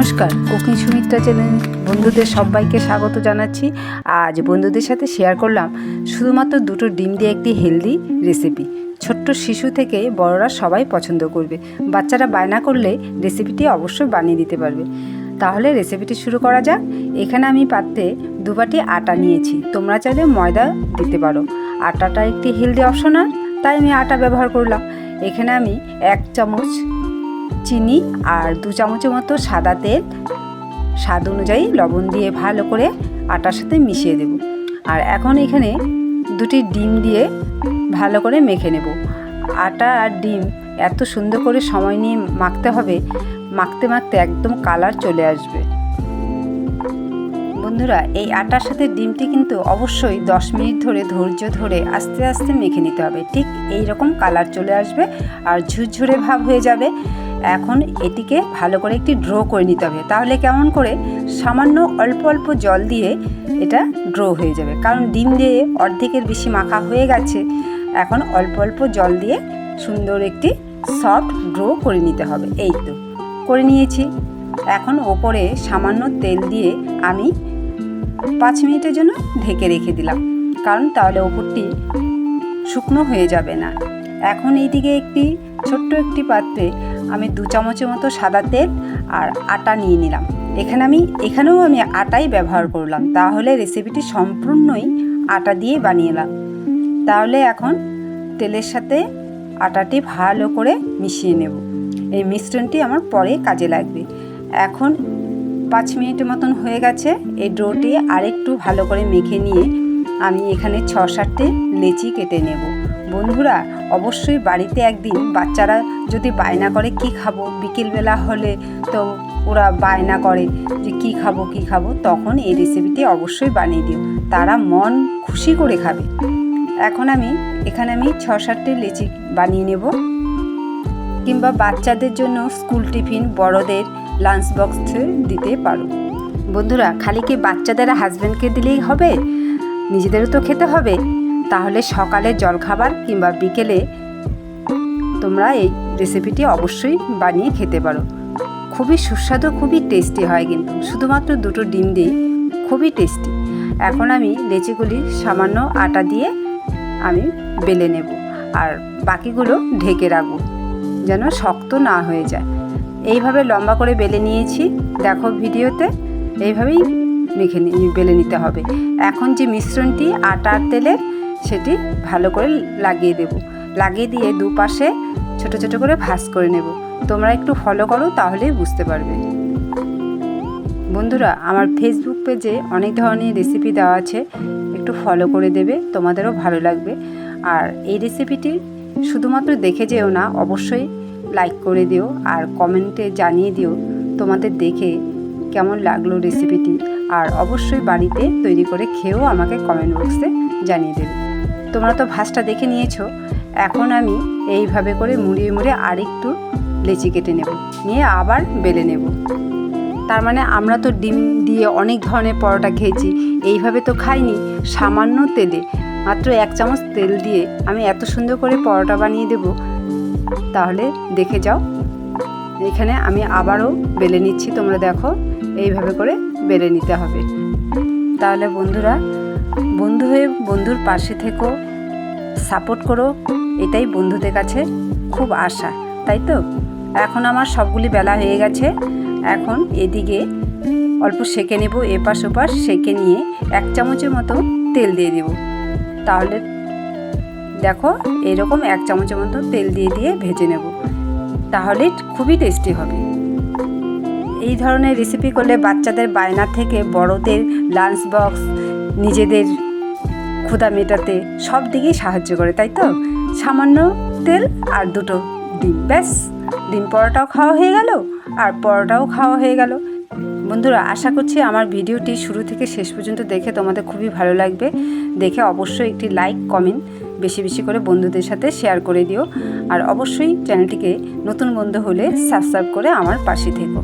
নমস্কার, cooking Sumitra channel বন্ধুদের সবাইকে স্বাগত জানাচ্ছি। আজ বন্ধুদের সাথে শেয়ার করলাম শুধুমাত্র দুটো ডিম দিয়ে একটি হেলদি রেসিপি। ছোট্ট শিশু থেকে বড়রা সবাই পছন্দ করবে। বাচ্চারা বায়না করলে রেসিপিটি অবশ্যই বানিয়ে দিতে পারবে। তাহলে রেসিপিটি শুরু করা যাক। এখানে আমি পাত্রে 2 বাটি আটা নিয়েছি। তোমরা চাইলে ময়দা দিতে পারো। আটাটা একটি হেলদি অপশনাল, তাই আমি আটা ব্যবহার করলাম। এখানে আমি 1 চামচ চিনি আর 2 চামচের মতো সাদা তেল, স্বাদ অনুযায়ী লবণ দিয়ে ভালো করে আটার সাথে মিশিয়ে দেব। আর এখন এখানে 2টি ডিম দিয়ে ভালো করে মেখে নেব। আটা আর ডিম এত সুন্দর করে সময় নিয়ে মাখতে হবে, মাখতে মাখতে একদম কালার চলে আসবে। বন্ধুরা, এই আটার সাথে ডিমটি কিন্তু অবশ্যই 10 মিনিট ধরে ধৈর্য ধরে আস্তে আস্তে মেখে নিতে হবে। ঠিক এই রকম কালার চলে আসবে আর ঝুরঝুরে ভাব হয়ে যাবে। এখন এটিকে ভালো করে একটি ড্র করে নিতে হবে। তাহলে কেমন করে সামান্য অল্প অল্প জল দিয়ে এটা ড্র হয়ে যাবে, কারণ ডিম দিয়ে অর্ধেকের বেশি মাখা হয়ে গেছে। এখন অল্প অল্প জল দিয়ে সুন্দর একটি সফট ড্র করে নিতে হবে। এই তো করে নিয়েছি। এখন ওপরে সামান্য তেল দিয়ে আমি 5 মিনিটের জন্য ঢেকে রেখে দিলাম, কারণ তাহলে ওপরটি শুকনো হয়ে যাবে না। এখন এইদিকে ছোট্ট একটি পাত্রে আমি 2 চামচের মতো সাদা তেল আর আটা নিয়ে নিলাম। এখানেও আমি আটাই ব্যবহার করলাম, তাহলে রেসিপিটি সম্পূর্ণই আটা দিয়ে বানিয়েলাম। তাহলে এখন তেলের সাথে আটাটি ভালো করে মিশিয়ে নেব। এই মিশ্রণটি আমার পরে কাজে লাগবে। এখন 5 মিনিটের মতন হয়ে গেছে। এই ডোটি আরেকটু ভালো করে মেখে নিয়ে আমি এখানে 6-7টি লেচি কেটে নেব। বন্ধুরা, অবশ্যই বাড়িতে একদিন বাচ্চারা যদি বায়না করে কি খাবো, বিকেলবেলা হলে তো ওরা বায়না করে যে কি খাবো, তখন এই রেসিপিটি অবশ্যই বানিয়ে দিও, তারা মন খুশি করে খাবে। এখন এখানে আমি 6-7টি লেচি বানিয়ে নেব, কিংবা বাচ্চাদের জন্য স্কুল টিফিন, বড়দের লাঞ্চ বক্সে দিতে পারো। বন্ধুরা, খালি কি বাচ্চাদের হাজব্যান্ডকে দিলেই হবে? নিজেদেরও তো খেতে হবে। তাহলে সকালে জলখাবার কিংবা বিকেলে তোমরা এই রেসিপিটি অবশ্যই বানিয়ে খেতে পারো। খুবই সুস্বাদু, খুবই টেস্টি হয়, কিন্তু শুধুমাত্র 2টো ডিম দিয়ে খুবই টেস্টি। এখন আমি লেচিগুলি সামান্য আটা দিয়ে আমি বেলে নেব, আর বাকিগুলো ঢেকে রাখবো যেন শক্ত না হয়ে যায়। এইভাবে লম্বা করে বেলে নিয়েছি, দেখো ভিডিওতে। এইভাবেই বেলে নিতে হবে। এখন যে মিশ্রণটি আটা আর তেলের, সেটি ভালো করে লাগিয়ে দেব। লাগিয়ে দিয়ে দুপাশে ছোট ছোট করে ভাঁজ করে নেব। তোমরা একটু ফলো করো, তাহলেই বুঝতে পারবে। বন্ধুরা, আমার ফেসবুক পেজে অনেক ধরনের রেসিপি দেওয়া আছে, একটু ফলো করে দেবে, তোমাদেরও ভালো লাগবে। আর এই রেসিপিটি শুধুমাত্র দেখে যেও না, অবশ্যই লাইক করে দিও আর কমেন্টে জানিয়ে দিও তোমাদের দেখে কেমন লাগলো রেসিপিটি। আর অবশ্যই বাড়িতে তৈরি করে খেয়েও আমাকে কমেন্ট বক্সে জানিয়ে দেবে। তোমরা তো ভাঁজটা দেখে নিয়েছো। এখন আমি এইভাবে করে মুড়িয়ে মুড়িয়ে আরেকটু লেচি কেটে নেব, নিয়ে আবার বেলে নেব। তার মানে আমরা তো ডিম দিয়ে অনেক ধরনের পরোটা খেয়েছি, এইভাবে তো খাইনি। সামান্য তেলে, মাত্র 1 চামচ তেল দিয়ে আমি এত সুন্দর করে পরোটা বানিয়ে দেব, তাহলে দেখে যাও। এখানে আমি আবারও বেলে নিচ্ছি, তোমরা দেখো এইভাবে করে বেলে নিতে হবে। তাহলে বন্ধুরা, বন্ধু হয়ে বন্ধুর পাশে থেকো, সাপোর্ট করো, এটাই বন্ধুদের কাছে খুব আশা, তাই তো। এখন আমার সবগুলি বেলা হয়ে গেছে। এখন এদিকে অল্প সেঁকে নেব, এপাশ ওপাশ সেঁকে নিয়ে 1 চামচের মতো তেল দিয়ে দেব। তাহলে দেখো এরকম 1 চামচের মতো তেল দিয়ে ভেজে নেব, তাহলে খুবই টেস্টি হবে। এই ধরনের রেসিপি করলে বাচ্চাদের বায়না থেকে বড়দের লাঞ্চ বক্স, নিজেদের ক্ষুধা মেটাতে সব দিকেই সাহায্য করে, তাই তো। সামান্য তেল আর 2টো ডিম, ব্যাস ডিম পরোটাও খাওয়া হয়ে গেল আর পরোটাও খাওয়া হয়ে গেল। বন্ধুরা, আশা করছি আমার ভিডিওটি শুরু থেকে শেষ পর্যন্ত দেখে তোমাদের খুবই ভালো লাগবে। দেখে অবশ্যই একটি লাইক, কমেন্ট বেশি বেশি করে বন্ধুদের সাথে শেয়ার করে দিও। আর অবশ্যই চ্যানেলটিকে নতুন বন্ধু হলে সাবস্ক্রাইব করে আমার পাশে থেকো।